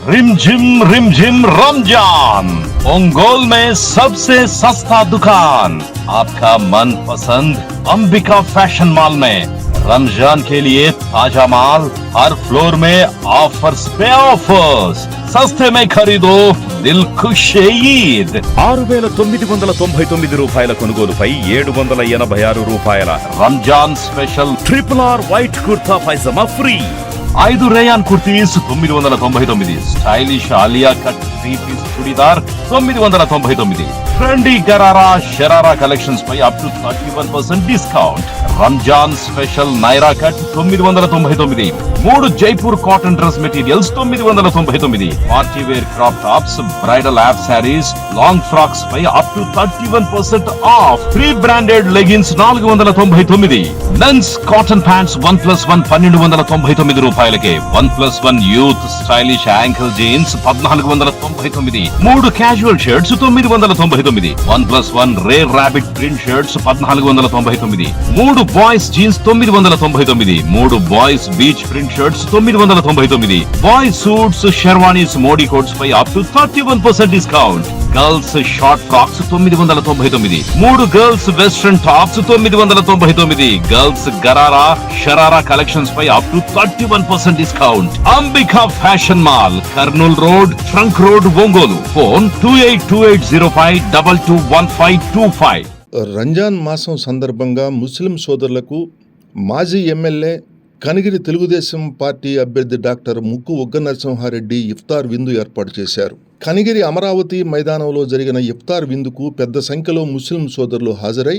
रिमझिम रमजान, ओंगोल में सबसे सस्ता दुकान, आपका मनपसंद अंबिका फैशन मॉल में रमजान के लिए ताजा माल, हर फ्लोर में ऑफर्स पे ऑफर्स, सस्ते में खरीदो దిల్ ఖుష్ ఈద్ 6,999 రూపాయల కొనుగోలుపై 786 రూపాయల Ramzan special RRR white kurta pyjama free. 5 rayon kurtis 999, stylish Alia cut 3 piece churidar 999, trendy gharara sharara collections పై up to 31% discount. Ramzan special Naira cut 999, 3 Jaipur cotton dress materials 999, party wear crop tops, bridal యాప్ శారీస్, లాంగ్ ఫ్రాక్స్ పై up to 31% off. 3 branded leggings 499, men's cotton pants 1+1 1299 రూపాయలకే. 1+1 youth stylish ankle jeans 1499, 3 casual shirts 999, 1+1 Rare Rabbit print shirts 1499, 3 boys jeans 999, 3 boys beach print shirts 999, boys suits sherwanis Modi coats పై up to 31% discount. Girls short frocks 999, 3 girls western tops 999, girls gharara sharara collections పై up to 31% discount. Ambika fashion mall, Kurnool road, trunk road, Ongole. Phone 282805221525. Ramzan మాసం సందర్భంగా ముస్లిం సోదరులకు మాజీ MLA Kanigiri Telugu Desam party అభ్యర్థి doctor ముక్కు ఉగ్గనరసింహారెడ్డి ఇఫ్తార్ విందు ఏర్పాటు చేశారు. కనిగిరి అమరావతి మైదానంలో జరిగిన ఇఫ్తార్ విందుకు పెద్ద సంఖ్యలో ముస్లిం సోదరులు హాజరై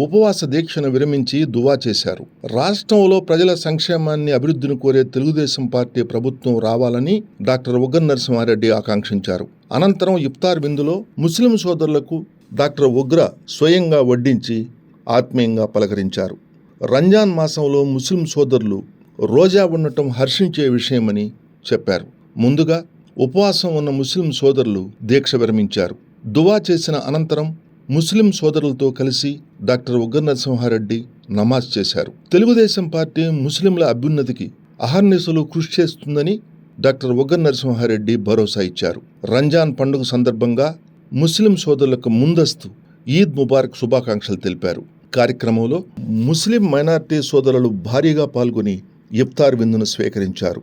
ఉపవాస దీక్షను విరమించి దువా చేశారు. రాష్ట్రంలో ప్రజల సంక్షేమాన్ని అభివృద్ధిని కోరే తెలుగుదేశం పార్టీ ప్రభుత్వం రావాలని డాక్టర్ ఉగ్గనరసింహారెడ్డి ఆకాంక్షించారు. అనంతరం ఇఫ్తార్ విందులో ముస్లిం సోదరులకు డాక్టర్ ఉగ్ర స్వయంగా వడ్డించి ఆత్మీయంగా పలకరించారు. రంజాన్ మాసంలో ముస్లిం సోదరులు రోజా ఉండటం హర్షించే విషయమని చెప్పారు. ముందుగా ఉపవాసం ఉన్న ముస్లిం సోదరులు దీక్ష విరమించారు. దువా చేసిన అనంతరం ముస్లిం సోదరులతో కలిసి డాక్టర్ ఉగ్గనరసింహారెడ్డి నమాజ్ చేశారు. తెలుగుదేశం పార్టీ ముస్లింల అభ్యున్నతికి అహర్నిశలు కృషి చేస్తుందని డాక్టర్ ఉగ్గనరసింహారెడ్డి భరోసా ఇచ్చారు. రంజాన్ పండుగ సందర్భంగా ముస్లిం సోదరులకు ముందస్తు ఈద్ ముబారక్ శుభాకాంక్షలు తెలిపారు. కార్యక్రమంలో ముస్లిం మైనారిటీ సోదరులు భారీగా పాల్గొని ఇఫ్తార్ విందును స్వీకరించారు.